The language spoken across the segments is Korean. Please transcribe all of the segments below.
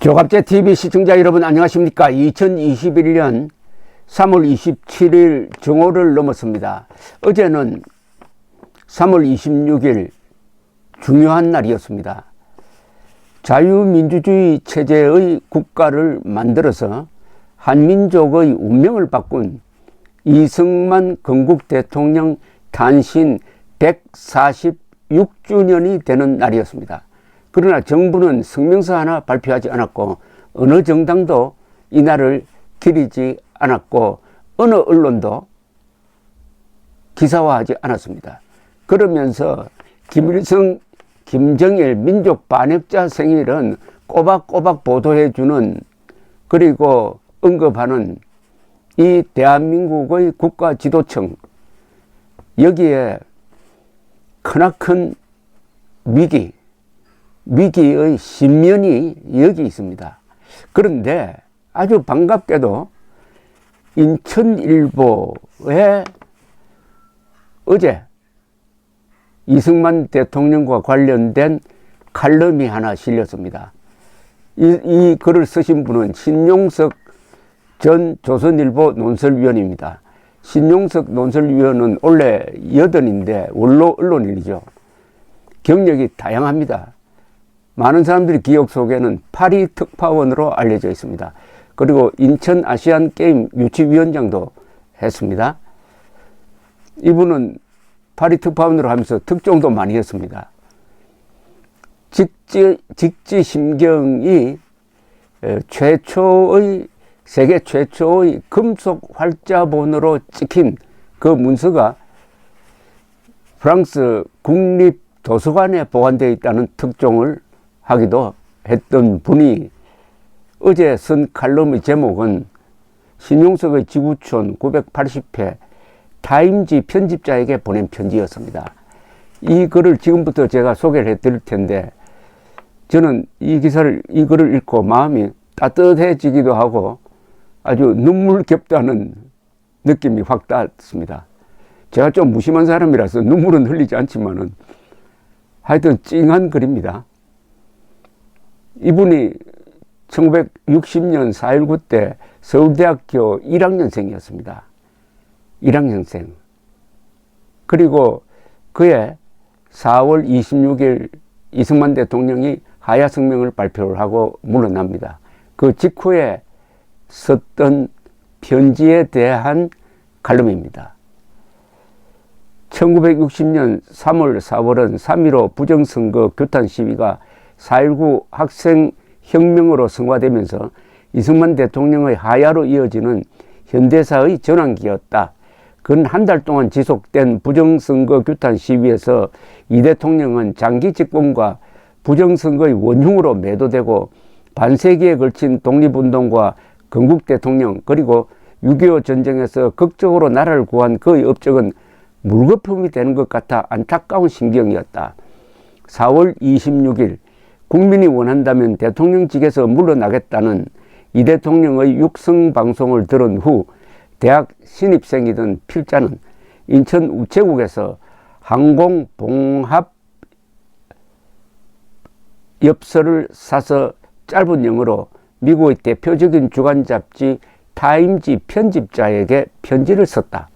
조갑제TV 시청자 여러분 안녕하십니까. 2021년 3월 27일 정오를 넘었습니다. 어제는 3월 26일 중요한 날이었습니다. 자유민주주의 체제의 국가를 만들어서 한민족의 운명을 바꾼 이승만 건국 대통령 탄신 146주년이 되는 날이었습니다. 그러나 정부는 성명서 하나 발표하지 않았고 어느 정당도 이날을 기리지 않았고 어느 언론도 기사화하지 않았습니다. 그러면서 김일성, 김정일 민족 반역자 생일은 꼬박꼬박 보도해주는, 그리고 언급하는 이 대한민국의 국가지도청, 여기에 크나큰 위기의 신면이 여기 있습니다. 그런데 아주 반갑게도 인천일보에 어제 이승만 대통령과 관련된 칼럼이 하나 실렸습니다. 이 글을 쓰신 분은 신용석 전 조선일보 논설위원입니다. 신용석 논설위원은 원래 여든인데 원로 언론인이죠. 경력이 다양합니다. 많은 사람들이 기억 속에는 파리 특파원으로 알려져 있습니다. 그리고 인천 아시안 게임 유치위원장도 했습니다. 이분은 파리 특파원으로 하면서 특종도 많이 했습니다. 직지심경이 세계 최초의 금속 활자본으로 찍힌 그 문서가 프랑스 국립도서관에 보관되어 있다는 특종을 하기도 했던 분이 어제 쓴 칼럼의 제목은 신용석의 지구촌 980회 타임지 편집자에게 보낸 편지였습니다. 이 글을 지금부터 제가 소개를 해드릴 텐데, 저는 이 글을 읽고 마음이 따뜻해지기도 하고 아주 눈물겹다는 느낌이 확 닿습니다. 제가 좀 무심한 사람이라서 눈물은 흘리지 않지만은 하여튼 찡한 글입니다. 이분이 1960년 4.19 때 서울대학교 1학년생이었습니다. 1학년생. 그리고 그해 4월 26일 이승만 대통령이 하야성명을 발표를 하고 물러납니다. 그 직후에 썼던 편지에 대한 칼럼입니다. 1960년 3월 4월은 3.15 부정선거 규탄 시위가 4.19 학생혁명으로 성화되면서 이승만 대통령의 하야로 이어지는 현대사의 전환기였다. 근 한 달 동안 지속된 부정선거 규탄 시위에서 이 대통령은 장기 집권과 부정선거의 원흉으로 매도되고 반세기에 걸친 독립운동과 건국대통령 그리고 6.25 전쟁에서 극적으로 나라를 구한 그의 업적은 물거품이 되는 것 같아 안타까운 심경이었다. 4월 26일 국민이 원한다면 대통령직에서 물러나겠다는 이 대통령의 육성방송을 들은 후 대학 신입생이던 필자는 인천 우체국에서 항공봉합 엽서를 사서 짧은 영어로 미국의 대표적인 주간 잡지 타임지 편집자에게 편지를 썼다.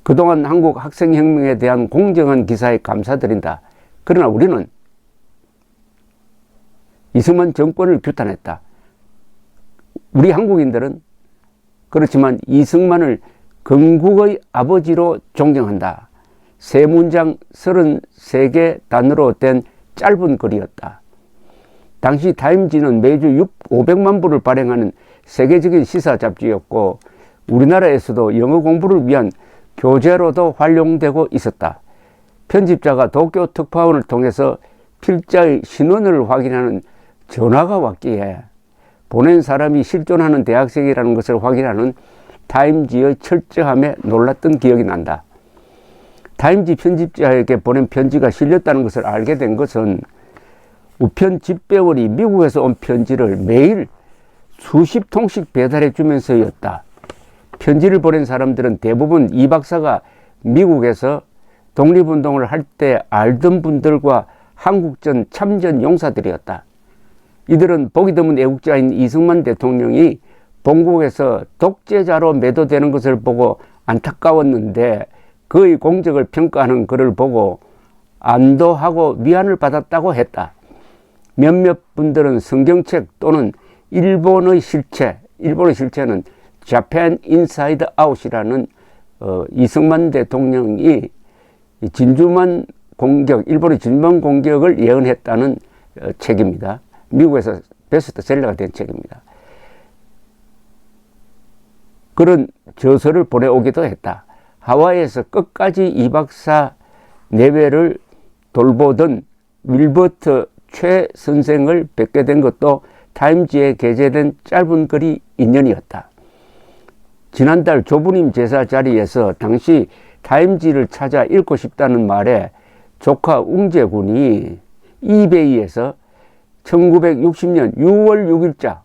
그동안 한국 학생혁명에 대한 공정한 기사에 감사드린다. 그러나 우리는 이승만 정권을 규탄했다. 우리 한국인들은 그렇지만 이승만을 건국의 아버지로 존경한다. 세 문장 33개 단어로 된 짧은 글이었다. 당시 타임지는 매주 500만 부를 발행하는 세계적인 시사 잡지였고 우리나라에서도 영어 공부를 위한 교재로도 활용되고 있었다. 편집자가 도쿄 특파원을 통해서 필자의 신원을 확인하는 전화가 왔기에 보낸 사람이 실존하는 대학생이라는 것을 확인하는 타임지의 철저함에 놀랐던 기억이 난다. 타임지 편집자에게 보낸 편지가 실렸다는 것을 알게 된 것은 우편 집배원이 미국에서 온 편지를 매일 수십 통씩 배달해 주면서였다. 편지를 보낸 사람들은 대부분 이 박사가 미국에서 독립운동을 할 때 알던 분들과 한국전 참전 용사들이었다. 이들은 보기 드문 애국자인 이승만 대통령이 본국에서 독재자로 매도되는 것을 보고 안타까웠는데 그의 공적을 평가하는 글을 보고 안도하고 위안을 받았다고 했다. 몇몇 분들은 성경책 또는 일본의 실체는 자팬 인사이드 아웃이라는 이승만 대통령이 일본의 진주만 공격을 예언했다는 책입니다. 미국에서 베스트셀러가 된 책입니다. 그런 저서를 보내오기도 했다. 하와이에서 끝까지 2박사 내외를 돌보던 윌버트 최 선생을 뵙게 된 것도 타임지에 게재된 짧은 글이 인연이었다. 지난달 조부님 제사 자리에서 당시 타임지를 찾아 읽고 싶다는 말에 조카 웅재군이 이베이에서 1960년 6월 6일자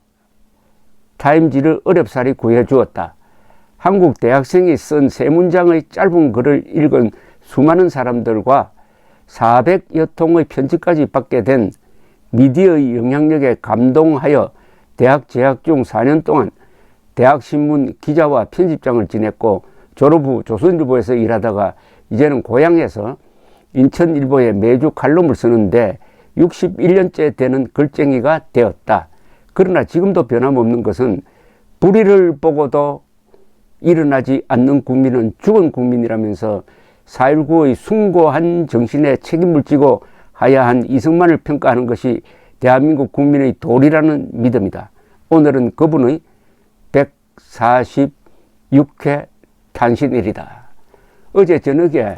타임지를 어렵사리 구해 주었다. 한국 대학생이 쓴 세 문장의 짧은 글을 읽은 수많은 사람들과 400여 통의 편지까지 받게 된 미디어의 영향력에 감동하여 대학 재학 중 4년 동안 대학신문 기자와 편집장을 지냈고 졸업 후 조선일보에서 일하다가 이제는 고향에서 인천일보에 매주 칼럼을 쓰는데 61년째 되는 글쟁이가 되었다. 그러나 지금도 변함없는 것은 불의를 보고도 일어나지 않는 국민은 죽은 국민이라면서 4.19의 숭고한 정신에 책임을 지고 하야 한 이승만을 평가하는 것이 대한민국 국민의 도리라는 믿음이다. 오늘은 그분의 146회 탄신일이다. 어제 저녁에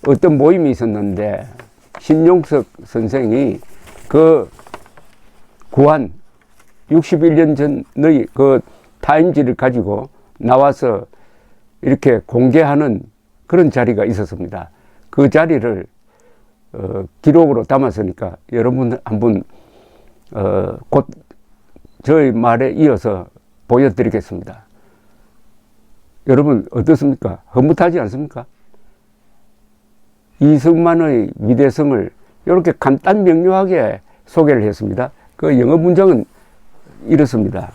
어떤 모임이 있었는데 신용석 선생이 그 구한 61년 전의 그 타임지를 가지고 나와서 이렇게 공개하는 그런 자리가 있었습니다. 그 자리를 기록으로 담았으니까 여러분 한번 곧 저의 말에 이어서 보여드리겠습니다. 여러분 어떻습니까? 흐뭇하지 않습니까? 이승만의 위대성을 이렇게 간단 명료하게 소개를 했습니다. 그 영어 문장은 이렇습니다.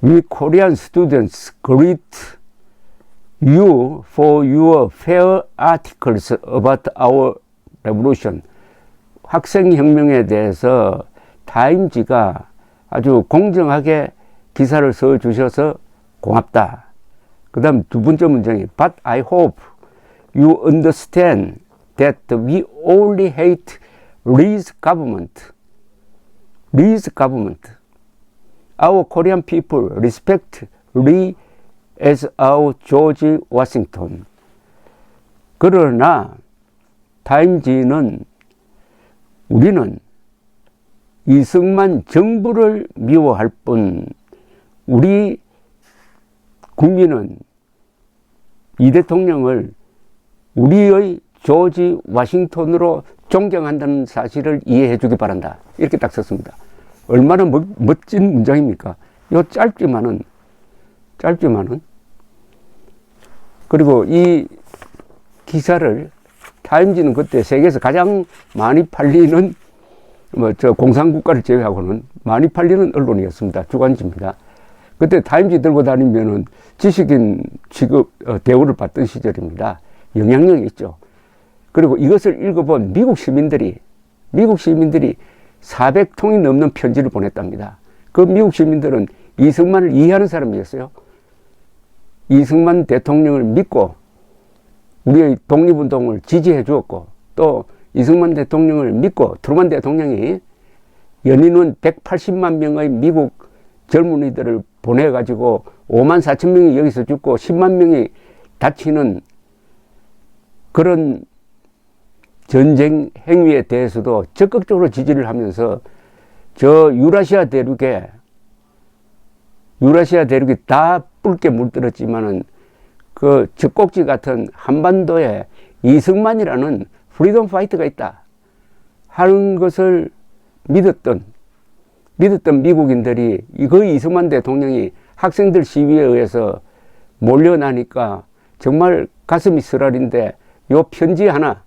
We Korean students greet you for your fair articles about our revolution. 학생혁명에 대해서 타임지가 아주 공정하게 기사를 써주셔서 고맙다. 그 다음 두 번째 문장이 But I hope you understand that we only hate Lee's government. Lee's government. Our Korean people respect Lee as our George Washington. 그러나 타임지는 우리는 이승만 정부를 미워할 뿐 우리 국민은 이 대통령을 우리의 조지 워싱턴으로 존경한다는 사실을 이해해 주기 바란다. 이렇게 딱 썼습니다. 얼마나 멋진 문장입니까? 요 짧지만은 그리고 이 기사를 타임지는 그때 세계에서 가장 많이 팔리는 공산국가를 제외하고는 많이 팔리는 언론이었습니다. 주간지입니다. 그때 타임지 들고 다니면은 지식인 취급 대우를 받던 시절입니다. 영향력이 있죠. 그리고 이것을 읽어본 미국 시민들이 400통이 넘는 편지를 보냈답니다. 그 미국 시민들은 이승만을 이해하는 사람이었어요. 이승만 대통령을 믿고 우리의 독립운동을 지지해 주었고 또 이승만 대통령을 믿고 트루만 대통령이 연인원 180만 명의 미국 젊은이들을 보내가지고 5만 4천 명이 여기서 죽고 10만 명이 다치는 그런 전쟁 행위에 대해서도 적극적으로 지지를 하면서 저 유라시아 대륙이 다 붉게 물들었지만은 그 젖꼭지 같은 한반도에 이승만이라는 프리덤 파이터가 있다 하는 것을 믿었던 미국인들이 그 이승만 대통령이 학생들 시위에 의해서 몰려나니까 정말 가슴이 쓰라린데 요 편지 하나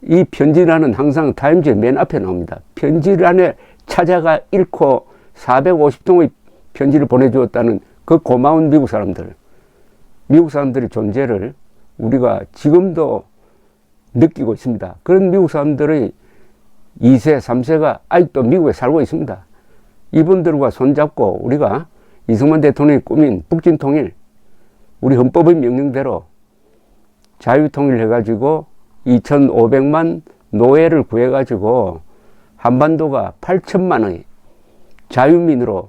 이 편지란은 항상 타임즈의 맨 앞에 나옵니다. 편지란에 찾아가 읽고 450통의 편지를 보내주었다는 그 고마운 미국 사람들, 미국 사람들의 존재를 우리가 지금도 느끼고 있습니다. 그런 미국 사람들의 2세, 3세가 아직도 미국에 살고 있습니다. 이분들과 손잡고 우리가 이승만 대통령이 꾸민 북진통일, 우리 헌법의 명령대로 자유통일 해가지고 2,500만 노예를 구해가지고 한반도가 8천만의 자유민으로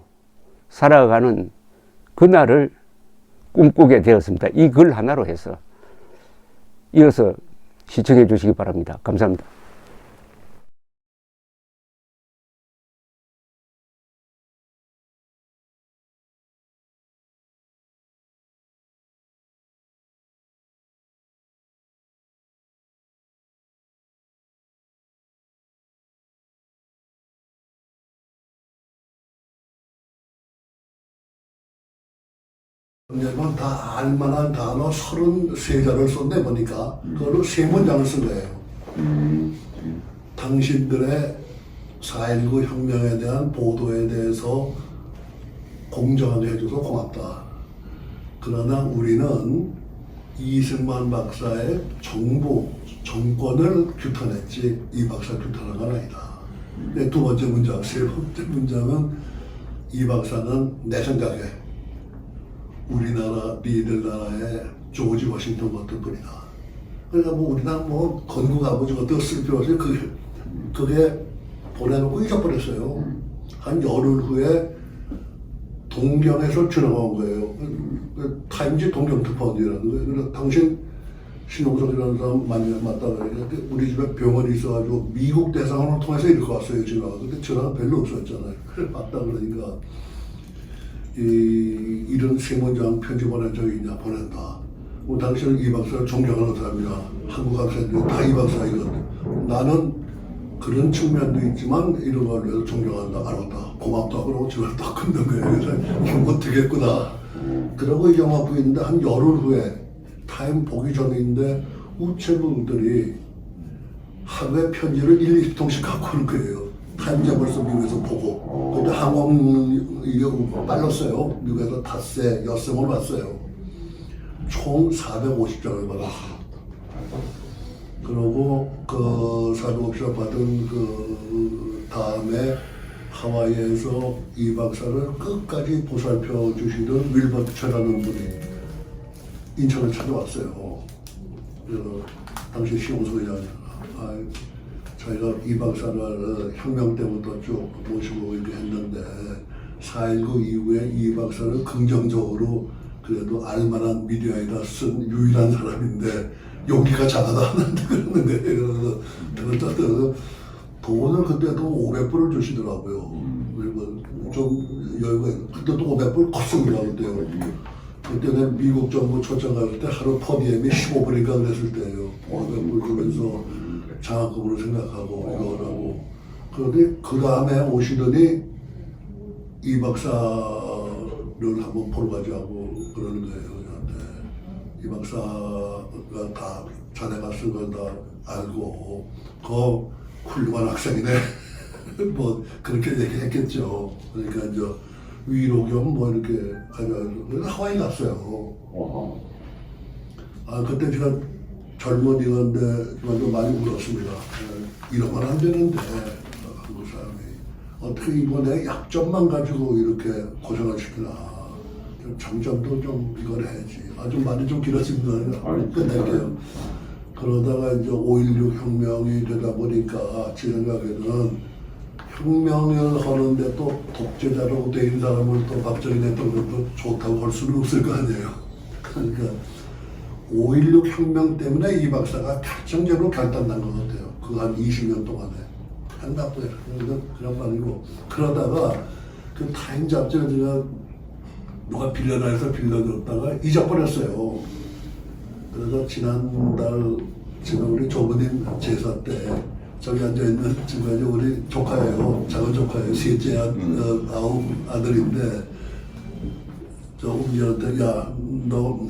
살아가는 그날을 꿈꾸게 되었습니다. 이 글 하나로 해서. 이어서 시청해 주시기 바랍니다. 감사합니다. 그러면 다 알만한 단어 33자를 썼네 보니까 그걸로 3문장을 쓴 거예요. 당신들의 4.19 혁명에 대한 보도에 대해서 공정하게 해줘서 고맙다. 그러나 우리는 이승만 박사의 정권을 규탄했지 이 박사 규탄한 건 아니다. 두 번째 문장, 세 번째 문장은 이 박사는 내 생각에 우리나라 니들나라의 조지 워싱턴 같은 분이다. 그러니까 뭐 우리나라 뭐 건국 아버지 같은 거 쓸 필요 없어요. 그게 보내놓고 잊어버렸어요. 한 열흘 후에 동경에서 전화가 온 거예요. 타임지 동경 특파원이라는 거예요. 그래서 당신 신용석이라는 사람 만났다 그러니까 우리 집에 병원이 있어가지고 미국 대사관을 통해서 이렇게 왔어요. 전화가. 근데 전화가 별로 없었잖아요. 그래 맞다 그러니까 이런 3문장 편지 보낸 적이 있냐? 보낸다. 뭐 당신은 이 박사를 존경하는 사람이야. 한국 학생들이 다 이 박사이거든. 나는 그런 측면도 있지만 이런 걸 위해서 존경한다. 알았다. 고맙다. 그러고 전화를 딱 끊는 거예요. 그래서 이거 되겠구나. 그러고 이 영화 보이는데 한 열흘 후에 타임 보기 전인데 우체부들이 하루에 편지를 1, 20통씩 갖고 오는 거예요. 타임즈 벌써 미국에서 보고. 근데 항공 이게 빨랐어요. 미국에서 닷새, 엿새만 왔어요. 총 450장을 받았어요. 그러고 그 450장 받은 그 다음에 하와이에서 이 박사를 끝까지 보살펴 주시던 윌버트라는 분이 인천을 찾아왔어요. 당시 시용소장이잖아. 저희가 이 박사를 혁명 때부터 쭉 모시고 이렇게 했는데 4.19 이후에 이 박사를 긍정적으로 그래도 알만한 미디어에다 쓴 유일한 사람인데 용기가 작아다 하는데 그러는 거예요. 그래서 돈을 그때도 500불을 주시더라고요. 좀 여유가 있고 그때도 500불 컸습니다. 그때는 미국 정부 초청 갔을 때 하루 퍼디엠이 15불인가 그랬을 때예요. 500불 주면서 장학금으로 생각하고 이거라고. 그런데 그 다음에 오시더니 이 박사를 한번 보러 가자고 그러는 거예요. 저한테. 이 박사가 다 자네가 쓴 건 다 알고 그 훌륭한 학생이네. 뭐 그렇게 얘기했겠죠. 그러니까 이제 위로겸 뭐 이렇게 가져가지고 그래서 하와이 갔어요. 그때 제가 젊은이였는데 좀 많이 울었습니다. 이러면 안 되는데 한국 사람이 어떻게 이번에 약점만 가지고 이렇게 고생을 시키나. 장점도 좀 이걸 해야지. 좀 말이 좀 길어집니다. 끝낼게요. 그러다가 이제 5.16 혁명이 되다 보니까 제 생각에는 혁명을 하는데 또 독재자로 된 사람을 또 박정희 대통령도 좋다고 할 수는 없을 거 아니에요. 그러니까 5.16 혁명 때문에 이 박사가 결정적으로 결단난 것 같아요. 그 한 20년 동안에. 한 나쁘게. 그런 말이고. 그러다가 그 타임 잡지를 제가 누가 빌려놔서 빌려줬다가 잊어버렸어요. 그래서 지난달 제가 우리 조부님 제사 때 저기 앉아있는 지금 우리 조카예요. 작은 조카예요. 셋째 아홉 아들인데 저 우리한테 야 너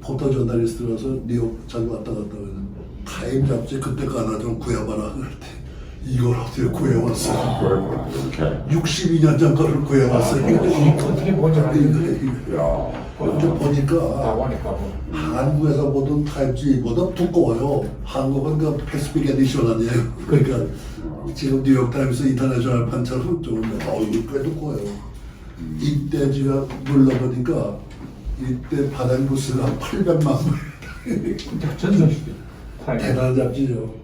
포토 저널리스트라서 뉴욕 자주 왔다 갔다 그래서 타임 잡지 그때 거 하나 좀 구해봐라 그랬대. 이걸 어떻게 구해왔어? 62년 전 거를 구해왔어. 어떻게 뭔지 알겠는데. 근데 보니까 나와니까 뭐. 한국에서 보던 타임지보다 두꺼워요. 한국은 그 패스픽 에디션 아니에요. 그러니까 지금 뉴욕타임스 인터내셔널 판처럼 좀 이거 꽤 두꺼워요. 이때 제가 눌러보니까 이때 바닥 부스가 800만 부. 전성시대. 대단한 잡지죠.